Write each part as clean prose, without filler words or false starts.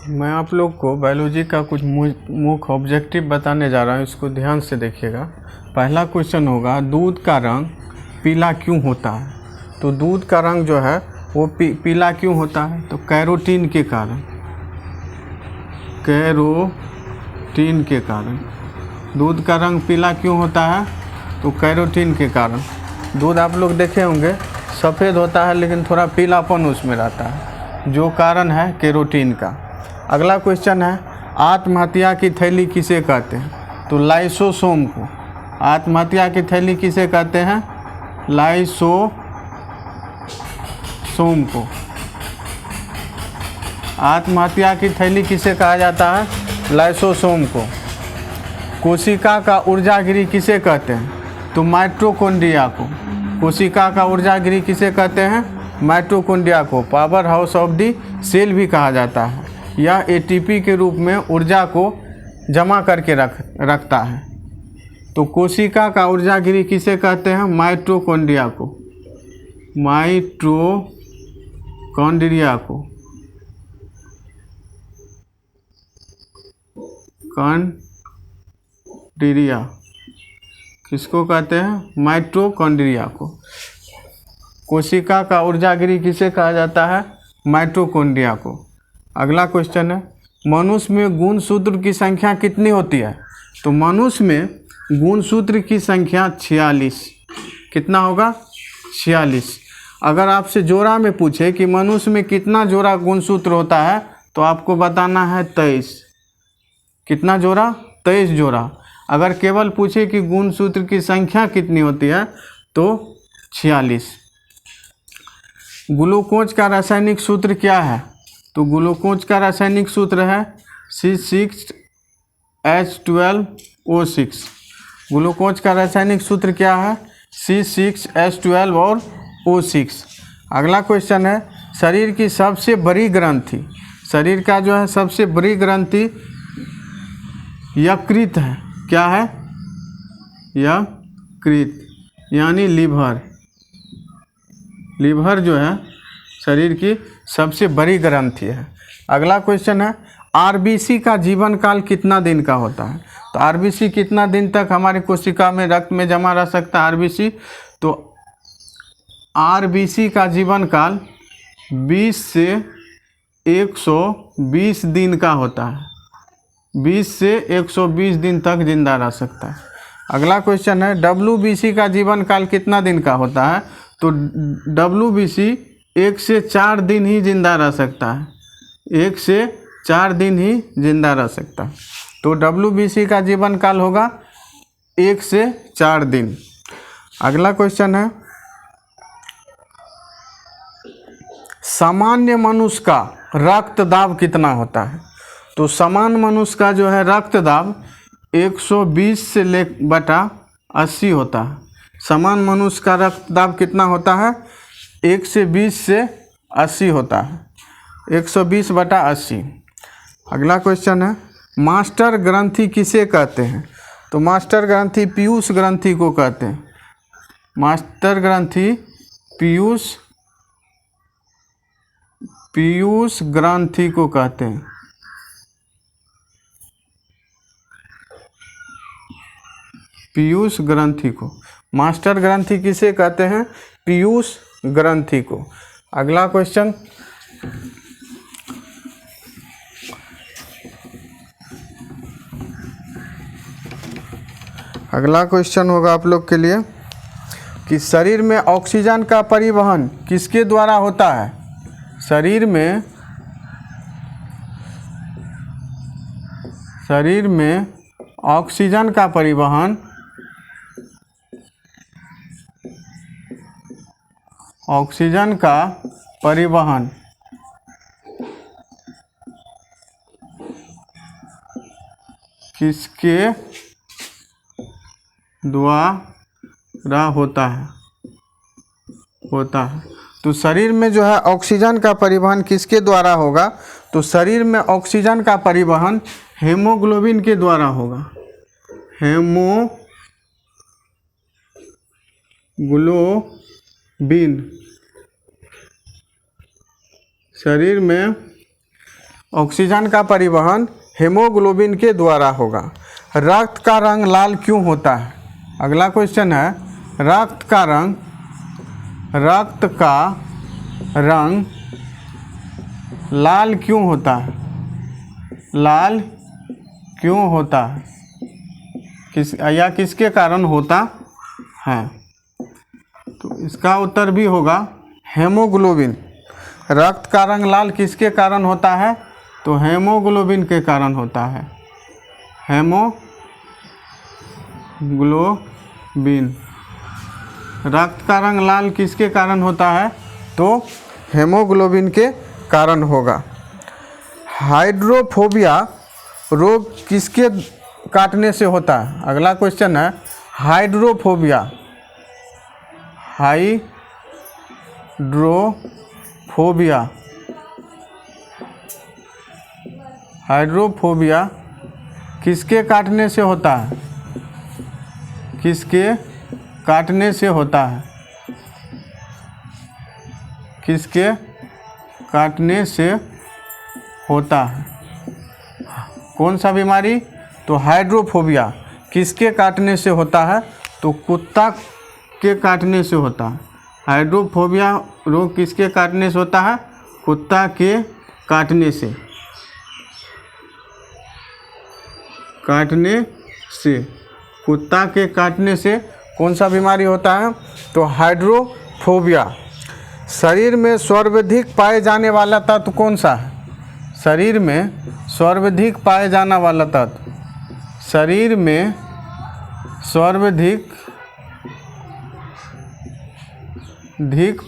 मैं आप लोग को बायोलॉजी का कुछ मुख्य ऑब्जेक्टिव बताने जा रहा हूँ, इसको ध्यान से देखिएगा। पहला क्वेश्चन होगा, दूध का रंग पीला क्यों होता है? तो दूध का रंग जो है वो पीला क्यों होता है? तो कैरोटीन के कारण, कैरोटीन के कारण। दूध का रंग पीला क्यों होता है? तो कैरोटीन के कारण। दूध आप लोग देखे होंगे सफ़ेद होता है लेकिन थोड़ा पीलापन उसमें रहता है, जो कारण है कैरोटीन का। अगला क्वेश्चन है, आत्महत्या की थैली किसे कहते हैं? तो लाइसोसोम को। आत्महत्या की थैली किसे कहते हैं? लाइसोसोम को। आत्महत्या की थैली किसे कहा जाता है? लाइसोसोम को। कोशिका का ऊर्जागृह किसे कहते हैं? तो माइटोकॉन्ड्रिया को। कोशिका का ऊर्जागृह किसे कहते हैं? माइटोकॉन्ड्रिया को। Power house of the cell भी कहा जाता है। यह एटीपी के रूप में ऊर्जा को जमा करके रखता है। तो कोशिका का ऊर्जागृह किसे कहते हैं? माइटोकॉन्ड्रिया को। माइटोकॉन्ड्रिया को। कॉन्ड्रिया किसको कहते हैं? माइटोकॉन्ड्रिया को। कोशिका का ऊर्जागृह किसे कहा जाता है? माइटोकॉन्ड्रिया को। अगला क्वेश्चन है, मनुष्य में गुणसूत्र की संख्या कितनी होती है? तो मनुष्य में गुणसूत्र की संख्या 46। कितना होगा? 46। अगर आपसे जोड़ा में पूछे कि मनुष्य में कितना जोड़ा गुणसूत्र होता है तो आपको बताना है 23। कितना जोड़ा? 23 जोड़ा। अगर केवल पूछे कि गुणसूत्र की संख्या कितनी होती है तो 46। ग्लूकोज का रासायनिक सूत्र क्या है? तो ग्लूकोज का रासायनिक सूत्र है C6H12O6। ग्लूकोज का रासायनिक सूत्र क्या है? C6H12 और O6। अगला क्वेश्चन है, शरीर की सबसे बड़ी ग्रंथि, शरीर का जो है सबसे बड़ी ग्रंथि यकृत है। क्या है? यकृत यानी लीवर। लीवर जो है शरीर की सबसे बड़ी ग्रंथि है। अगला क्वेश्चन है, आरबीसी का जीवन काल कितना दिन का होता है? तो आरबीसी कितना दिन तक हमारी कोशिका में रक्त में जमा रह सकता है? आरबीसी तो आरबीसी का जीवन काल 20 से 120 दिन का होता है। 20 से 120 दिन तक जिंदा रह सकता है। अगला क्वेश्चन है, डब्ल्यूबीसी का जीवन काल कितना दिन का होता है? तो डब्ल्यूबीसी 1 से 4 दिन ही जिंदा रह सकता है। 1 से 4 दिन ही जिंदा रह सकता है। तो डब्ल्यूबीसी का जीवन काल होगा 1 से 4 दिन। अगला क्वेश्चन है, सामान्य मनुष्य का रक्त दाब कितना होता है? तो सामान्य मनुष्य का जो है रक्त दाब 120 से बटा 80 होता है। सामान्य मनुष्य का रक्त दाब कितना होता है? 120 से 80 होता है। 120 बटा 80। अगला क्वेश्चन है, मास्टर ग्रंथि किसे कहते हैं? तो मास्टर ग्रंथि पीयूष ग्रंथि को कहते हैं। मास्टर ग्रंथि पीयूष ग्रंथि को कहते हैं। पीयूष ग्रंथि को। मास्टर ग्रंथि किसे कहते हैं? पीयूष ग्रंथि को। अगला क्वेश्चन, अगला क्वेश्चन होगा आप लोग के लिए कि शरीर में ऑक्सीजन का परिवहन किसके द्वारा होता है? शरीर में ऑक्सीजन का परिवहन किसके द्वारा होता है? तो शरीर में जो है ऑक्सीजन का परिवहन किसके द्वारा होगा? तो शरीर में ऑक्सीजन का परिवहन हेमोग्लोबिन के द्वारा होगा। हेमोग्लोबिन। शरीर में ऑक्सीजन का परिवहन हेमोग्लोबिन के द्वारा होगा। रक्त का रंग लाल क्यों होता है? अगला क्वेश्चन है रक्त का रंग लाल क्यों होता है? लाल क्यों होता है? किसके कारण होता है? तो इसका उत्तर भी होगा हेमोग्लोबिन। रक्त का रंग लाल किसके कारण होता है? तो हेमोग्लोबिन के कारण होता है। हेमोग्लोबिन। रक्त का रंग लाल किसके कारण होता है? तो हेमोग्लोबिन के कारण होगा। हाइड्रोफोबिया रोग किसके काटने से होता है? अगला क्वेश्चन है हाइड्रोफोबिया। हाइड्रोफोबिया किसके काटने से होता है? किसके काटने से होता है? किसके काटने से होता है? कौन सा बीमारी? तो हाइड्रोफोबिया किसके काटने से होता है? तो कुत्ता के काटने से होता है। हाइड्रोफोबिया रोग किसके काटने से होता है? कुत्ता के काटने से। कुत्ता के काटने से कौन सा बीमारी होता है? तो हाइड्रोफोबिया। शरीर में सर्वाधिक पाए जाने वाला तत्व कौन सा है? शरीर में सर्वाधिक पाए जाने वाला तत्व। शरीर में सर्वाधिक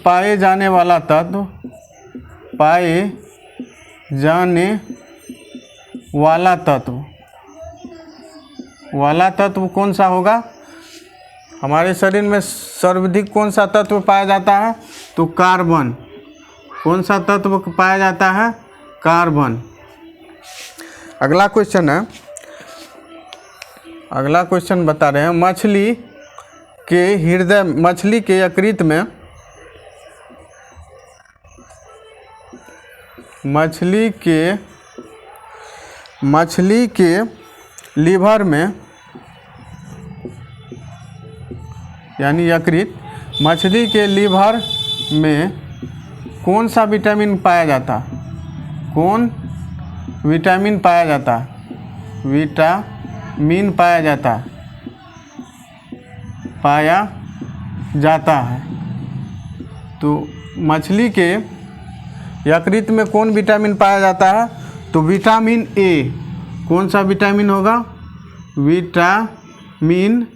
पाए जाने वाला तत्व। वाला तत्व कौन सा होगा? हमारे शरीर में सर्वाधिक कौन सा तत्व पाया जाता है? तो कार्बन। कौन सा तत्व पाया जाता है? कार्बन। अगला क्वेश्चन बता रहे हैं मछली के यकृत में मछली के लीवर में यानी यकृत, मछली के लीवर में कौन सा विटामिन पाया जाता? कौन विटामिन पाया जाता? विटामिन पाया जाता है। तो मछली के यकृत में कौन विटामिन पाया जाता है? तो विटामिन ए। कौन सा विटामिन होगा? Vitamin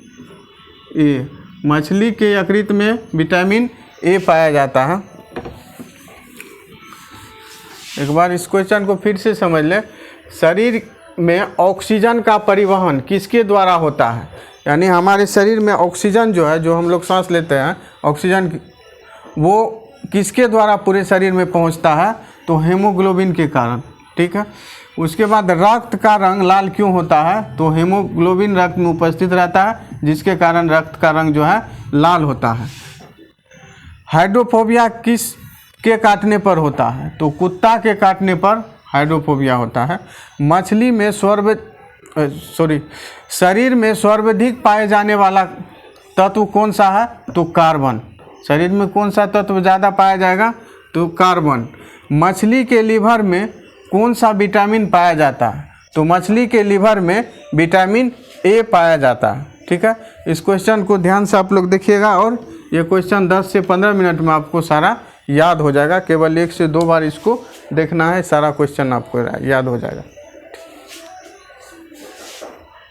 A. मछली के यकृत में विटामिन ए पाया जाता है। एक बार इस क्वेश्चन को फिर से समझ ले। शरीर में ऑक्सीजन का परिवहन किसके द्वारा होता है? यानी हमारे शरीर में ऑक्सीजन जो है, जो हम लोग सांस लेते हैं, ऑक्सीजन वो किसके द्वारा पूरे शरीर में पहुंचता है? तो हेमोग्लोबिन के कारण। ठीक है। उसके बाद रक्त का रंग लाल क्यों होता है? तो हेमोग्लोबिन रक्त में उपस्थित रहता है, जिसके कारण रक्त का रंग जो है लाल होता है। हाइड्रोफोबिया किस के काटने पर होता है? तो कुत्ता के काटने पर हाइड्रोफोबिया होता है। मछली में शरीर में सर्वाधिक पाए जाने वाला तत्व कौन सा है? तो कार्बन। शरीर में कौन सा तत्व ज़्यादा पाया जाएगा? तो कार्बन। मछली के लीवर में कौन सा विटामिन पाया जाता है? तो मछली के लीवर में विटामिन ए पाया जाता है। ठीक है। इस क्वेश्चन को ध्यान से आप लोग देखिएगा और ये क्वेश्चन 10 से 15 मिनट में आपको सारा याद हो जाएगा। केवल 1 से 2 बार इसको देखना है, सारा क्वेश्चन आपको याद हो जाएगा।